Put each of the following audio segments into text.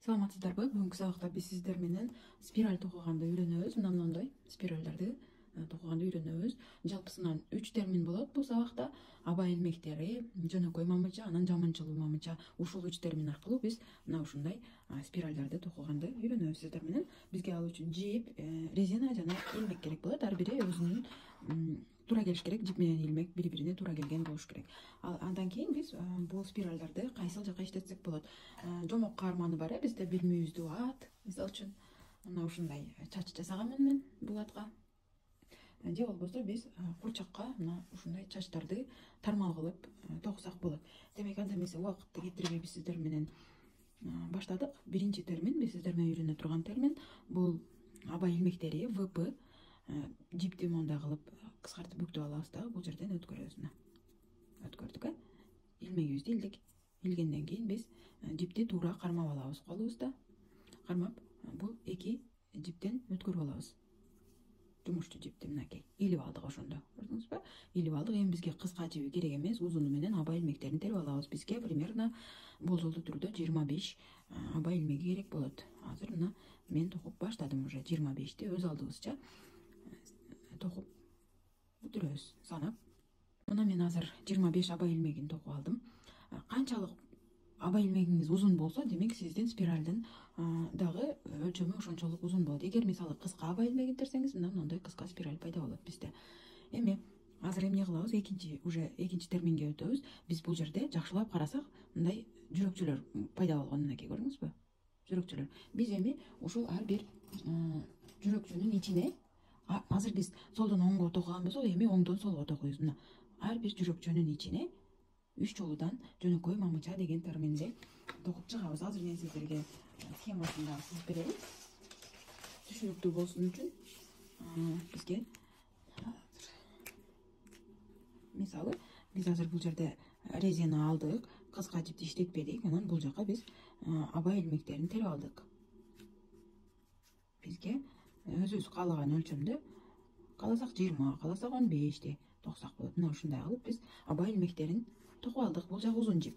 Саламатсыздарбы? Бүгүнкү сабакта биз сиздер менен спираль токуганды үйрөнөбүз. Мындай спиральдерди токуганды үйрөнөбүз. Жалпысынан 3 термин болот бул сабакта. Аба илмектери, жөнөкөй мамыча, анан жаманчылуу мамыча. Ушул 3 термин аркылуу биз мына ушундай спиральдерди токуганды үйрөнөбүз сиздер менен. Бизге ал үчүн жип, резина жана илмек керек болот. Ар бири өзүнүн туура келиш керек. Жип менен илмек бири-бирине туура келген болуш керек. Андан кийин биз бул спиральдерди кайсыл жака иштетсек болот. Жомок каарманы бар бизде билмебиздүү ат. Мисалы үчүн мына ушундай чач жасаганмын мен бул атка. Же болбосо биз курчакка мына ушундай чачтарды тармал кылып токусак болот. Демек анда эмесе убакытты кетирбей биз сиздер менен баштадык. Биринчи термин биз сиздер менен үйрөнө турган термин бул аба илмектери, ВП. Жипти мондай кылып кыскартып бүктөп алабыз дагы бул жерден өткөрөбүз. Өткөрдүк, илмегибизди илдик. Илгенден кийин биз жипти туура кармап алабыз колубузда. Кармап бул эки жиптен өткөрүп алабыз. Жумуштуу жипти мынакей илип алдык ошондо. Көрдүңүзбү? Илип алдык. Эми бизге кыска жиби керек эмес, узуну менен аба илмектерин терип алабыз. Бизге примерно болжолдуу түрдө 25 аба илмеги керек болот. Азыр мына мен токуп баштадым уже 25ти өз алдыбызча токуп бүтүрөбүз, санап. Мына мен азыр 25 аба илмегин токуп алдым. Канчалык аба илмегиңиз узун болсо, демек сиздин спиральдин дагы өлчөмү ошончолук узун болот. Эгер мисалы кыска аба илмегин терсеңиз, мындай кыска спираль пайда болот бизде. Эми азыр эмне кылабыз? Экинчи терминге өтөбүз. Биз бул жерде жакшылап карасак, мындай жүрөкчөлөр пайда болгон, мынакей көрдүңүзбү? Жүрөкчөлөр. Биз эми ушул ар бир жүрөкчөнүн ичине, азыр биз солдон оңго токуган болсок, эми оңдон солго токуйбуз. Мына ар бир жүрөкчөнүн ичине 3 жолудан жөнөкөй мамыча деген терминди токуп чыгабыз. Азыр мен сиздерге схемасын да сызып берейин. Түшүнүктүү болсун үчүн бизге мисалы биз азыр бул жерде резина алдык, кыска жипти иштетпедик. Анан бул жака биз аба илмектерин терип алдык. Бизге өзүбүз каалаган өлчөмдө, кааласак 20, кааласак 15ти токсак болот. Мына ушундай кылып биз аба илмектерин токуп алдык. Бул жак узун жип.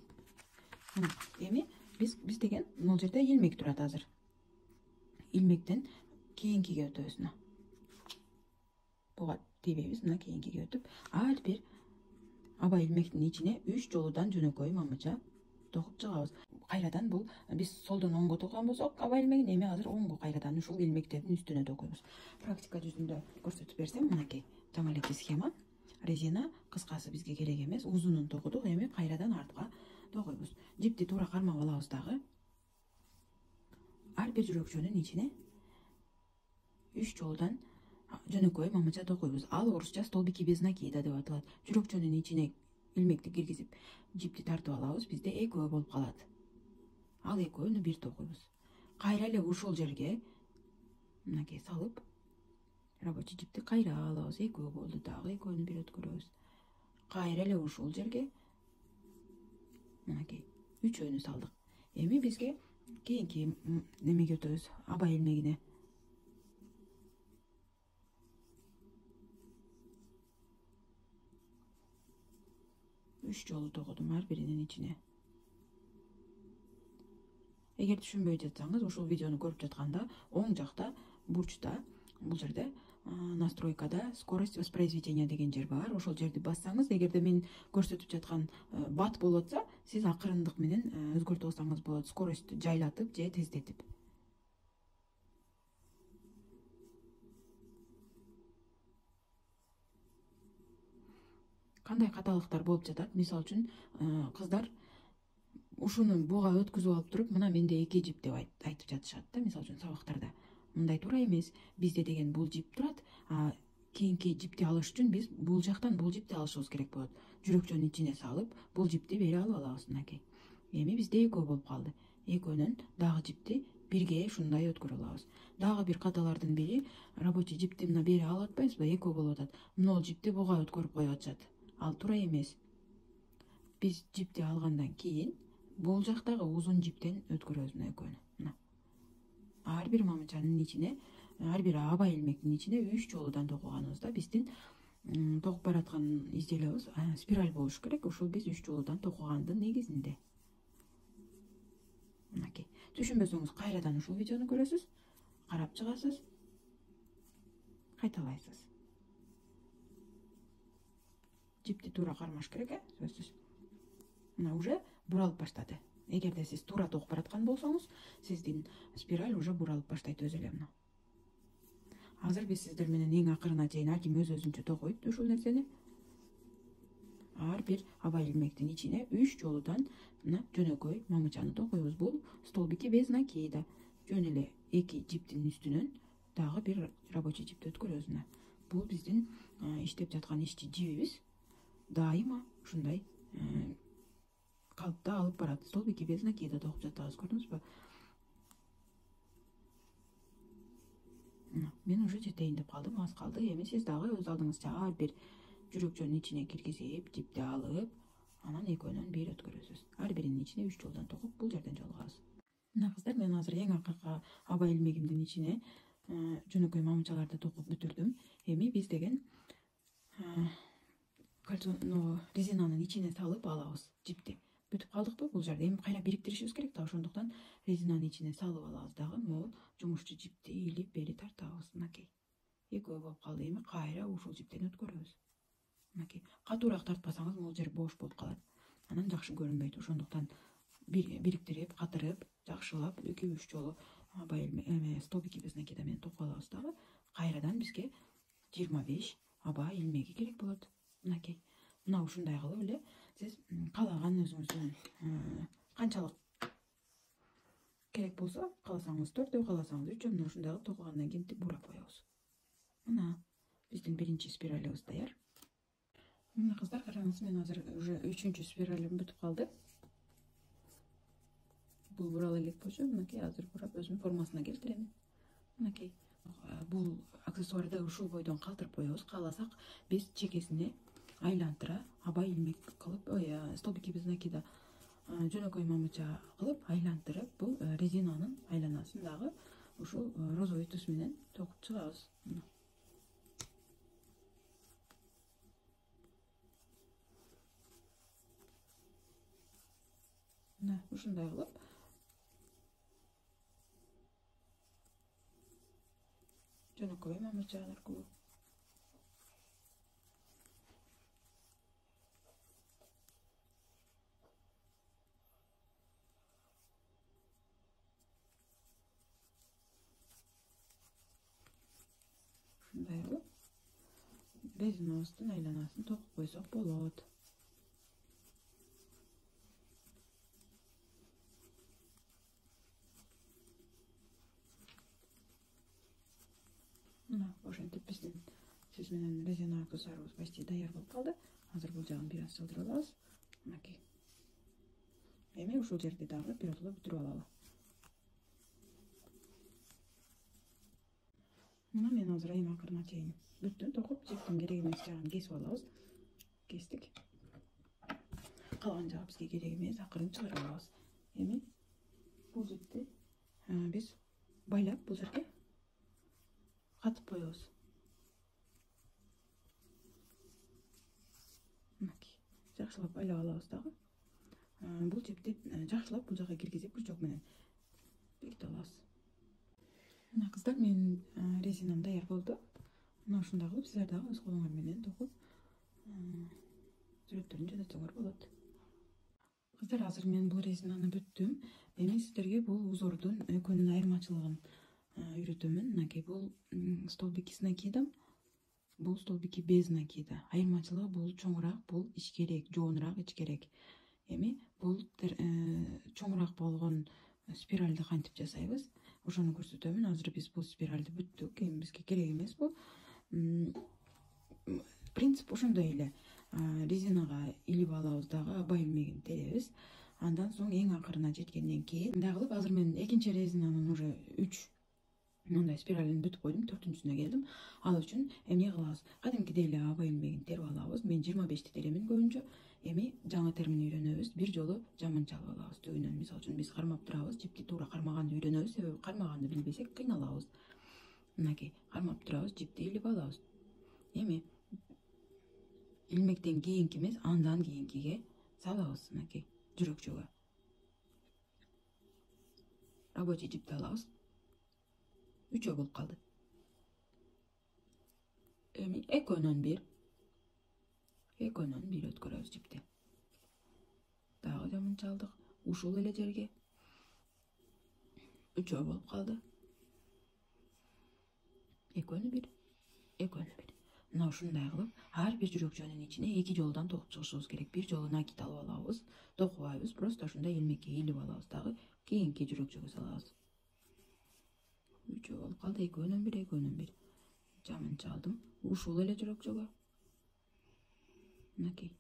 Эми биз деген бул жерде илмек турат азыр. Илмектен кийинкиге өтөбүз. Буга тийбейбиз. Мына кийинкиге өтүп, ар бир аба илмектин ичине 3 жолудан жөнөкөй мамыча токуп чыгабыз. Кайрадан бул биз солдон оңго токуган болсок, аба илмегин эми азыр оңго кайрадан ушул илмектердин үстүнө токуйбуз. Практика жүзүндө көрсөтүп берсем, мынакей жама элеке схема. Резина кыскасы бизге керек эмес, узунун токудук, эми кайрадан артка токуйбуз. Жипти туура кармап алабыз дагы. Ар бир жүрөкчөнүн ичине 3 жолудан жөнөкөй мамыча токуйбуз. Ал орусча столбики без накида деп аталат. Жүрөкчөнүн ичине илмекти киргизип, жипти тартып алабыз, бизде экөө болуп калат. Ал экөөнү бир токуйбуз. Кайра эле ушул жерге мынакей салып, рабочий жипти кайра алабыз. Экөө болду, дагы экөөнү бир өткөрөбүз. Кайра эле ушул жерге мынакей үчөөнү салдык. Эми бизге кийинки немеге өтөбүз, аба илмегине. Үч жолу токудум ар биринин ичине. Эгер түшүнбөй жатсаңыз, ушул видеону көрүп жатканда оң жакта бурчта бул жерде настройкада скорость воспроизведения деген жер бар. Ошол жерди бассаңыз, эгерде мен көрсөтүп жаткан бат болуп атса, сиз акырындык менен өзгөртүп алсаңыз болот. Скоростьту жайлатып же тездетип. Кандай каталыктар болуп жатат? Мисалы үчүн, кыздар ушуну буга өткүзүп алып туруп, мына менде 2 жип деп айтып жатышат да, мисалы үчүн сабактарда. Мындай туура эмес. Бизде деген бул жип турат. Кийинки жипти алыш үчүн биз бул жактан бул жипти алышыбыз керек болот. Жүрөкчөнүн ичине салып, бул жипти бери алып алабыз, мынакей. Эми бизде экөө болуп калды. Экөөнөн дагы жипти бирге ушундай өткөрүп алабыз. Дагы бир каталардын бири, рабочий жипти мына бери алып атпайбызбы? Экөө болуп атат. Мына жипти буга өткөрүп коюп атышат. Ал туура эмес. Биз жипти алгандан кийин бул жактагы узун жиптен өткөрөбүз мына экөөнү. Мына. Ар бир мамычанын ичине, ар бир аба илмектин ичине 3 жолудан токуганыбызда биздин токуп бараткан изделебиз спираль болуш керек. Ушул биз 3 жолудан токугандын негизинде. Мынакей. Түшүнбөсөңүз кайрадан ушул видеону көрөсүз, карап чыгасыз, кайталайсыз. Жипти туура кармаш керек, сөзсүз. Мына уже буралып баштады. Эгерде сиз туура тогуп бараткан болсоңуз, сиздин спираль уже буралып баштайт өзү эле. Мына азыр биз сиздер менен эң акырына чейин ар ким өз-өзүнчө токойт ушул нерсени. Ар бир аба илмектин ичине 3 жолудан мына жөнөкөй мамычаны токойбуз. Бул столбики без накида. Жөн эле 2 жиптин үстүнөн дагы бир рабочий жипти өткөрөбүз. Мына бул биздин иштеп жаткан ишчи жибибиз дайыма ушундай калыпта алып барат. Столбики без накида тогуп жатабыз, көрдүңүзбү? Мен уже жетейин деп калдым, аз калды. Эми сиз дагы өз алдыңызча ар бир жүрөкчөнүн ичине киргизип, жипти алып, анан экөөнөн бир өткөрөсүз. Ар биринин ичине 3 жолдон токуп, бул жерден жолугабыз. Мына кыздар, мен азыр эң акыркы аба илмегимдин ичине жөнөкөй мамычаларды токуп бүтүрдүм. Эми биз деген резинанын ичине салып алабыз жипти. Бүтүп калдыкпы? Бул жерде эми кайра бириктиришибиз керек да, ошондуктан резинанын ичине салып алабыз дагы. Могул жумушчу жипти илип бери тартабыз. Мынакей. Экөө болуп калды. Эми кайра ушул жиптен өткөрөбүз. Мынакей. Катуураак тартпасаңыз, могул жер бош болуп калат. Анан жакшы көрүнбөйт. Ошондуктан бириктирип, катырып, жакшылап 2-3 жолу аба илме столбики без накида менен токуп алабыз дагы. Кайрадан бизге 25 аба илмеги керек болот. Мынакей. Мына ушундай кылып эле сиз каалаган өзүңүздүн канчалык керек болсо, кааласаңыз 4, кааласаңыз 3, мына ушундай кылып токугандан кийин бурап коебуз. Мына биздин биринчи спиралыбыз даяр. Мына кыздар, караңыз, мен азыр уже 3-чү спиралим бүтүп калды. Бул бурала элек болчу. Мынакей, азыр бурап өзүнүн формасына келтирем. Мынакей. Бул аксессуарды ушул бойдон калтырып коебуз. Кааласак биз чекесине айлантыра аба илмек кылып, столбики без накида жөнөкөй мамыча кылып айлантырып, бул резинанын айланасын дагы ушул розовый түс менен токуп чыгабыз. Мына ушундай кылып жөнөкөй мамыча аркылуу ушундай кылып резинабыздын айланасын токуп койсок болот. Мына ошентип биздин сиз менен резина аксессуарыбыз почти даяр болуп калды. Азыр бул жагын бир аз жылдырып алабыз. Мынакей. Эми ушул жерди дагы биротоло бүтүрүп алалы. Мына мен азыр эң акырына чейин бүттүм токуп, жиптин керек эмес жагын кесип алабыз. Кестик. Калган жагы бизге керек эмес, акырын чыгарып алабыз. Эми бул жипти биз байлап бул жерге катып коебуз. Мынакей. Жакшылап байлап алабыз дагы. Бул жипти жакшылап бул жака киргизип крючок менен бекитип алабыз. Мына кыздар, менин резинам даяр болду. Мына ушундай кылып силер дагы өз колуңар менен токуп сүрөттөрүн жөнөтсөңөр болот. Кыздар, азыр мен бул резинаны бүттүм. Эми сиздерге бул узордун экөөнүн айырмачылыгын үйрөтөмүн. Мынакей, бул столбики с накидом, бул столбики без накида. Айырмачылыгы бул чоңураак, бул ичкерээк, жоонураак, ичкерээк. Эми бул чоңураак болгон спиральди кантип жасайбыз? Ошону көрсөтөмүн. Азыр биз бул спиральди бүттүк. Эми бизге керек эмес бул. Принцип ошондой эле. Резинага илип алабыз дагы, аба илмегин теребиз. Андан соң эң акырына жеткенден кийин мындай кылып, азыр мен экинчи резинанын уже 3 мындай спиралин бүтүп койдум, 4-сүнө келдим. Ал үчүн эмне кылабыз? Кадимкидей эле аба илмегин терип алабыз. Мен 25ти теремин көбүнчө. Эми жаңы термин үйрөнөбүз. Бир жолу жамын чалып алабыз төгүнөн. Мисалы үчүн биз кармап турабыз, жипти туура кармаганды үйрөнөбүз. Себеби кармаганды билбесек кыйналабыз. Мынакей, кармап турабыз, жипти илип алабыз. Эми илмектен кийинки эмес, андан кийинкиге салабыз. Мынакей, жүрөкчөгө. рабочий жипти алабыз. 3 болуп калды. Эми экөөнөн бир өткөрөбүз жипти. Дагы жаманча алдык. Ушул эле жерге 3 болуп калды. Экөөнү бир. Мына ушундай кылып, ар бир жүрөкчөнүн ичине 2 жолдон токуп чыгышыбыз керек. Бир жолу накид алып алабыз, токубайбыз, просто ошондой илмекке илип алабыз дагы, кийинки жүрөкчөгө салабыз. 3 болуп калды. Экөөнөн бир. Жаманча алдым. Ушул эле жүрөкчөгө. Мынакей.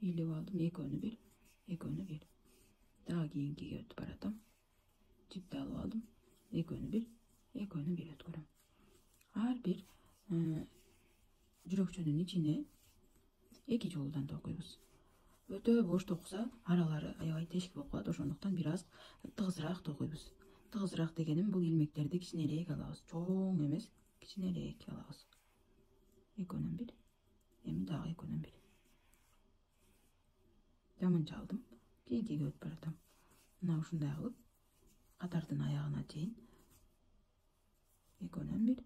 Илип алдым. Экөөнү бир. Дагы кийинкиге өтүп баратам. Жипти алып алдым. Экөөнү бир өткөрөм. Ар бир жүрөкчөнүн ичине 2 жолдон токуйбуз. Өтө бош токуса, аралары аябай тешик болуп калат. Ошондуктан бир аз тыгызыраак токуйбуз. Тыгызыраак дегеним бул илмектерди кичинерээк алабыз. Чоң эмес, кичинерээк алабыз. Экөөнөн бир. Эми дагы экөөнөн бир. Жаманча алдым. Кийинкиге өтүп баратам. Мына ушундай кылып, катардын аягына чейин экөөнөн бир.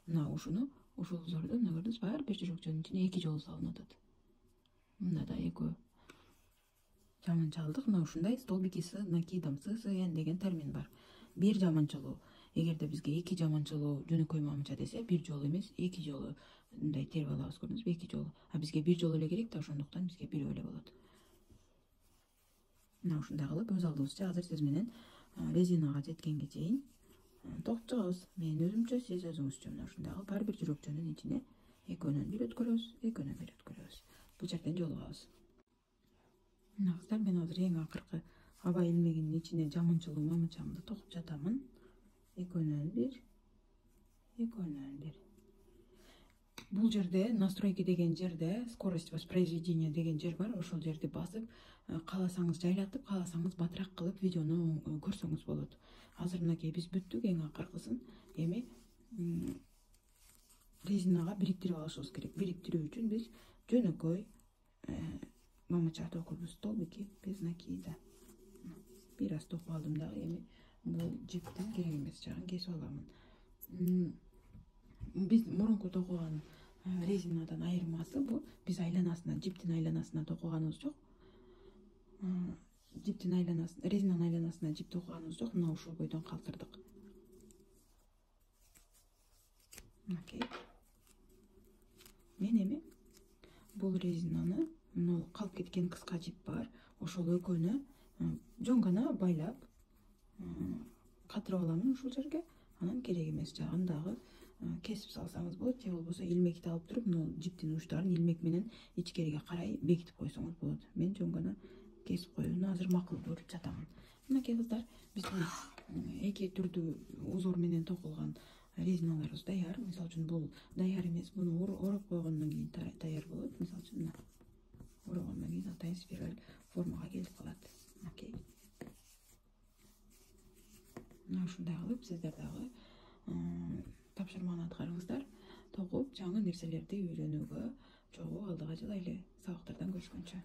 Мына ушул узорду мына көрдүңүзбү? Ар бир жүрөкчөнүн ичине 2 жол салынып атат. Мында да экөө. Жаманча алдык. Мына ушундай столбики с накидом ССН деген термин бар. Бир жаманчалоо. Эгерде бизге 2 жаманчалоо жөнөкөй мамыча десе, бир жолу эмес, 2 жолу мындай терип алабыз, көрдүңүзбү? 2 жолу. А бизге бир жолу эле керек да, ошондуктан бизге бирөө эле болот. Мына ушундай кылып, өз алдыбызча азыр сиз менен резинага жеткенге чейин токуп чыгабыз. Мен өзүмчө, сиз өзүңүзчө мына ушундай кылып ар бир жүрөкчөнүн ичине экөөнөн бир өткөрөбүз. Бул жерден жолугабыз. Мына кыздар, мен азыр эң акыркы аба илмегинин ичине жаманчалоо мамычамды токуп жатамын. Экөөнөн бир. Бул жерде настройки деген жерде скорость воспроизведения деген жер бар. Ошол жерди басып, кааласаңыз жайлатып, кааласаңыз батыраак кылып видеону көрсөңүз болот. Азыр мынакей биз бүттүк, эң акыркысын. Эми резинага бириктирип алышыбыз керек. Бириктирүү үчүн биз жөнөкөй мамыча токуйбуз. Столбики без накида. Бир аз токуп алдым дагы. Эми бул жиптин керек эмес жагын кесип аламын. Биз мурунку токуган резинадан айырмасы бул, биз айланасына, жиптин айланасына токуганыбыз жок. Резинанын айланасына жип токуганыбыз жок. Мына ушул бойдон калтырдык. Окей. Мен эми бул резинаны, мына калып кеткен кыска жип бар, ошол экөөнү жөн гана байлап катырып аламын ушул жерге. Анан керек эмес жагын дагы кесип салсаңыз болот, же болбосо илмекти алып туруп, мына жиптин учтарын илмек менен ичкериге карай бекитип койсоңуз болот. Мен жөн гана кесип коюуну азыр макул көрүп жатамын. Мынакей кыздар, биздин 2 түрдүү узор менен токулган резиналарыбыз даяр. Мисалы үчүн бул даяр эмес, муну ороп койгондон кийин даяр болот. Мисалы үчүн мына орогондон кийин атайын спираль формага келип калат. Окей. Мына ушундай кылып сиздер дагы тапшырманы аткарыңыздар. Токуп жаңы нерселерди үйрөнүүгө чогуу алдыга жылайлы. Сабактардан көрүшкөнчө.